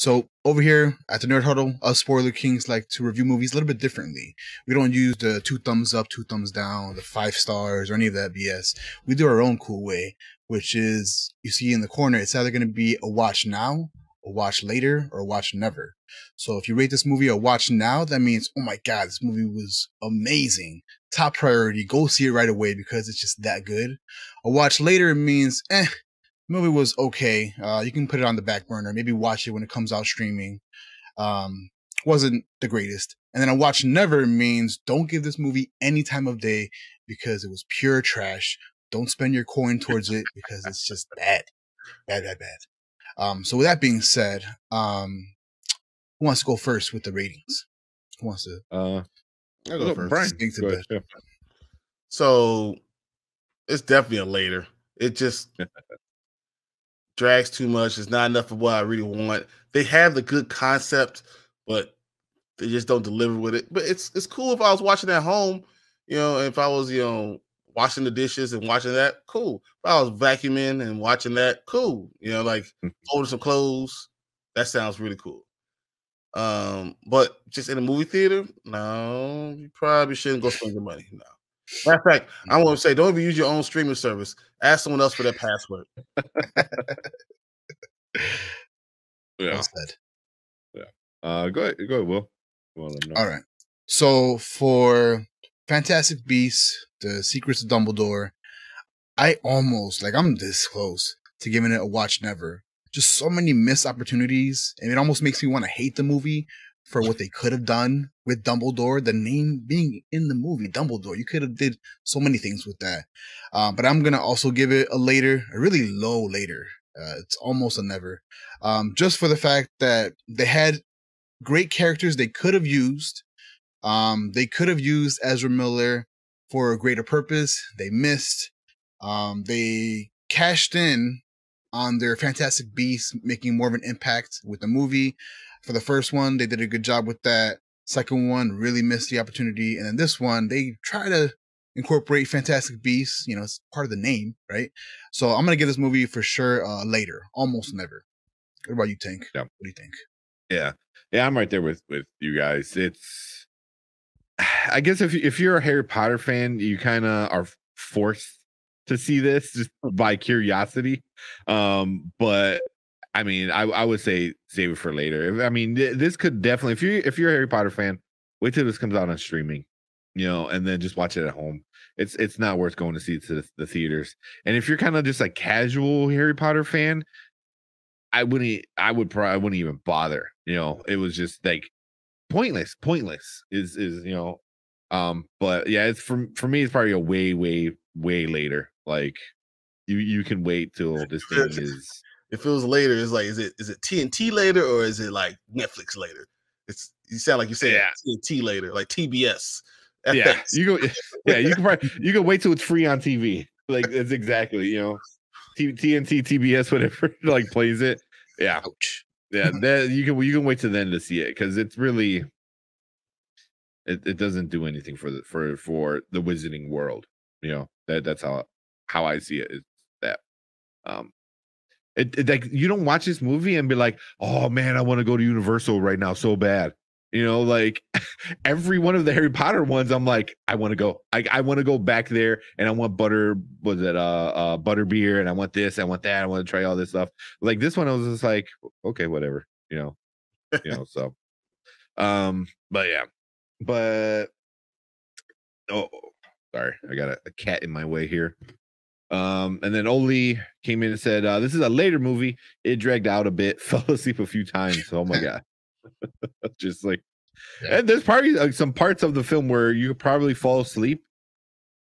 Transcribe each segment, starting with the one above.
So over here at the Nerd Huddle, us Spoiler Kings like to review movies a little bit differently. We don't use the 2 thumbs up, 2 thumbs down, the 5 stars, or any of that BS. We do our own cool way, which is, you see in the corner, it's either going to be a watch now, a watch later, or a watch never. So if you rate this movie a watch now, that means, oh my God, this movie was amazing. Top priority, go see it right away because it's just that good. A watch later means, movie was okay. You can put it on the back burner, maybe watch it when it comes out streaming. Wasn't the greatest. And then a watch never means don't give this movie any time of day because it was pure trash. Don't spend your coin towards it because it's just bad. Bad. So with that being said, who wants to go first with the ratings? Who wants to? I'll go first. Brian. Go ahead. Yeah. So it's definitely a later. It just drags too much. It's not enough of what I really want. They have the good concept, but they just don't deliver with it. But it's cool if I was watching at home, if I was, washing the dishes and watching that, cool. If I was vacuuming and watching that, cool. Like folding some clothes, that sounds really cool. But just in a movie theater, no, you probably shouldn't go spend your money. No. Matter of fact, I want to say, don't even use your own streaming service. Ask someone else for their password. Yeah. Well said. Yeah. Go ahead, Will. Well, all right. So for Fantastic Beasts: The Secrets of Dumbledore, I'm this close to giving it a watch never. Just so many missed opportunities, and it almost makes me want to hate the movie for what they could have done with Dumbledore. The name being in the movie, Dumbledore, you could have did so many things with that. But I'm gonna also give it a really low later. It's almost a never, just for the fact that they had great characters they could have used. They could have used Ezra Miller for a greater purpose. They missed. They cashed in on their Fantastic Beasts, making more of an impact with the movie. For the first one, they did a good job with that. Second one, really missed the opportunity. And then this one, they try to incorporate Fantastic Beasts. It's part of the name, right? So I'm going to give this movie for sure later, almost never. What about you, Tank? Yeah. What do you think? Yeah, I'm right there with you guys. It's, I guess if you're a Harry Potter fan, you kind of are forced to see this just by curiosity. But I mean, I would say save it for later. This could definitely, if you're a Harry Potter fan, wait till this comes out on streaming, and then just watch it at home. It's not worth going to see it to the theaters. And if you're kind of just like casual Harry Potter fan, I wouldn't even bother. It was just like pointless is but yeah, it's for me, it's probably a way later. Like you can wait till this thing is. If it was later, it's like, is it TNT later or is it like Netflix later? You sound like you said TNT later, like TBS. FX. Yeah, you can wait till it's free on TV. Like it's exactly, TNT, TBS, whatever like plays it. Yeah. Ouch. Yeah, you can wait till then to see it because it's really it doesn't do anything for the Wizarding world. That's how I see it. Is that it like you don't watch this movie and be like, oh man, I want to go to Universal right now so bad. Like every one of the Harry Potter ones, I'm like, I want to go. I want to go back there and I want butterbeer and I want this, I want that, I want to try all this stuff. Like this one, I was just like, okay, whatever, so but yeah. But sorry, I got a cat in my way here. And then Oli came in and said, this is a later movie. It dragged out a bit, fell asleep a few times. Oh my God. Just like, and there's probably some parts of the film where you could probably fall asleep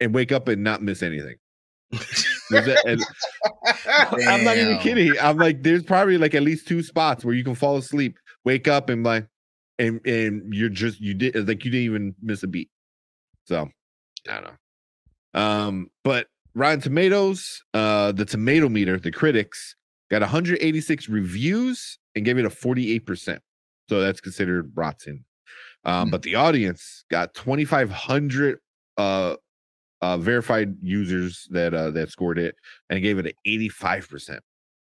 and wake up and not miss anything. I'm not even kidding. I'm like, there's probably like at least 2 spots where you can fall asleep, wake up and like, and you didn't even miss a beat. So I don't know. But Rotten Tomatoes, the tomato meter, the critics got 186 reviews and gave it a 48%. So that's considered rotten. But the audience got 2,500 verified users that scored it and gave it an 85%.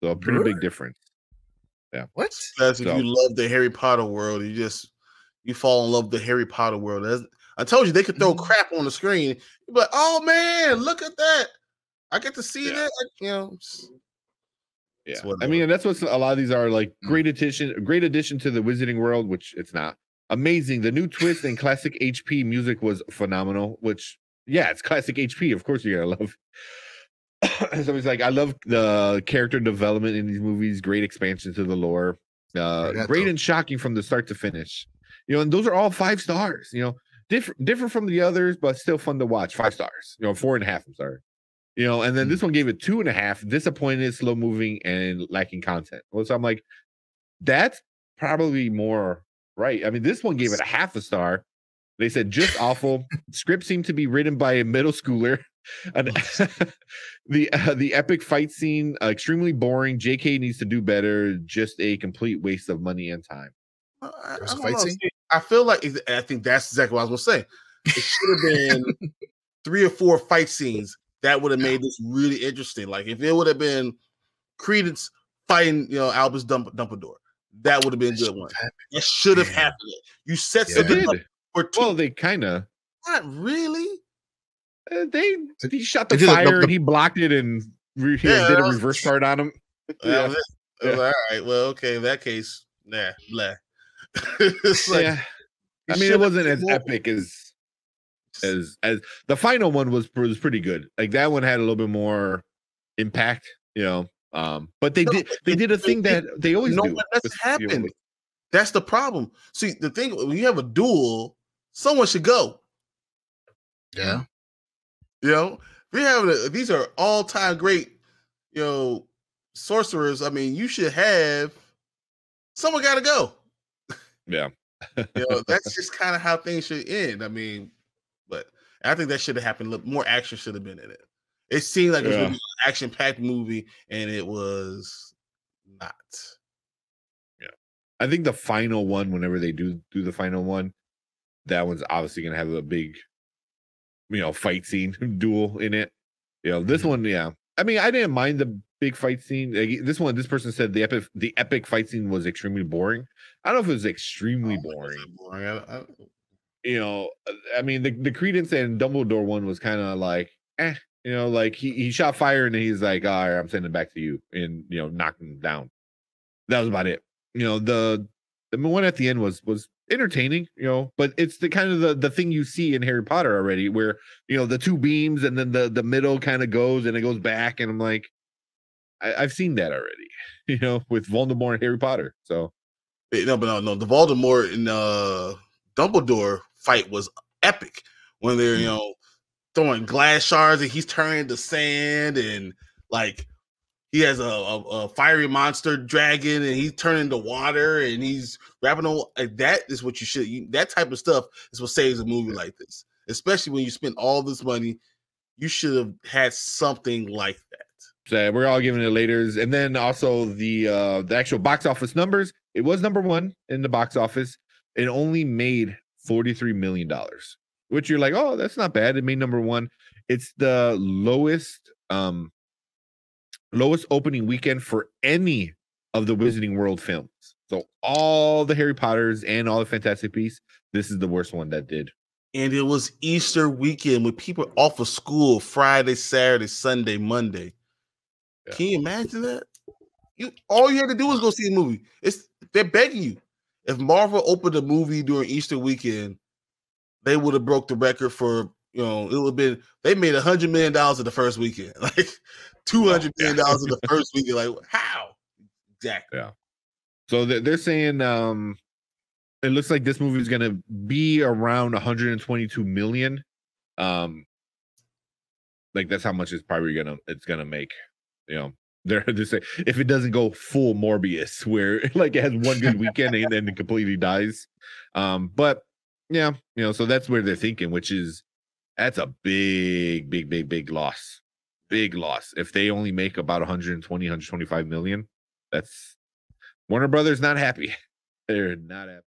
So a pretty big difference. Yeah. What? Because if you love the Harry Potter world, you fall in love with the Harry Potter world. I told you they could throw crap on the screen. You'd be like, oh man, look at that. I get to see that. Yeah. I mean, and that's what a lot of these are like great addition to the Wizarding world, which it's not. Amazing. The new twist and classic HP music was phenomenal, which it's classic HP. Of course you're gonna love. Somebody's like, I love the character development in these movies, great expansion to the lore. Great and shocking from the start to finish. And those are all 5 stars, different from the others, but still fun to watch. 5 stars, 4.5, I'm sorry. And then this one gave it 2.5, disappointed, slow moving, and lacking content. Well, so I'm like, that's probably more right. I mean, this one gave it a 0.5 star. They said just awful. Script seemed to be written by a middle schooler. The epic fight scene, extremely boring. JK needs to do better. Just a complete waste of money and time. I feel like I think that's exactly what I was gonna say. It should have been 3 or 4 fight scenes that would have made this really interesting. Like if it would have been Credence fighting, Albus Dumbledore, that would have been a good one. It should have happened. You set something up for 2. Well, they kind of not really. He shot the fire and he blocked it and did a reverse card on him. I was like, all right, well, okay, in that case, blah. It's like, I mean, it wasn't as epic as the final one was pretty good. Like that one had a little bit more impact, but they did a thing that they always do. That's happened. That's the problem. See, the thing when you have a duel, someone should go. Yeah. We have these are all-time great, sorcerers. I mean, you should have someone got to go. Yeah. That's just kind of how things should end. I mean, but I think that should have happened. More action should have been in it. It seemed like it was going to be an action-packed movie, and it was not. Yeah. I think the final one, whenever they do the final one, that one's obviously going to have a big, fight scene duel in it. This one, I mean, I didn't mind the big fight scene. Like, this person said the epic fight scene was extremely boring. I don't know if it was extremely boring. I mean, the Credence and Dumbledore one was kind of like, like he shot fire and he's like, all right, I'm sending it back to you, and knocked him down. That was about it. The one at the end was entertaining, but it's the kind of the thing you see in Harry Potter already, where the 2 beams and then the middle kind of goes and it goes back, and I'm like, I've seen that already, with Voldemort and Harry Potter. So no, the Voldemort and Dumbledore fight was epic when they're throwing glass shards and he's turning to sand, and like he has a fiery monster dragon and he's turning to water and he's wrapping on. Like, that is what you should. That type of stuff is what saves a movie like this, especially when you spend all this money. You should have had something like that. So we're all giving it laters, and then also the actual box office numbers. It was number 1 in the box office. It only made $43 million, which you're like, oh, that's not bad. It made number 1. It's the lowest opening weekend for any of the Wizarding World films. So all the Harry Potters and all the Fantastic Beasts, this is the worst one that did. And it was Easter weekend with people off of school Friday, Saturday, Sunday, Monday. Yeah. Can you imagine that? All you had to do was go see a movie. They're begging you. If Marvel opened a movie during Easter weekend, they would have broke the record for, it would have been, they made $100 million in the first weekend. Like $200 million in the first weekend. Like, how? Exactly. Yeah. So they're saying it looks like this movie is going to be around 122 million. Like that's how much it's probably it's gonna make. They're saying if it doesn't go full Morbius, where like it has one good weekend and then it completely dies. But yeah, so that's where they're thinking, which is that's a big loss. Big loss. If they only make about 125 million, that's Warner Brothers not happy. They're not happy.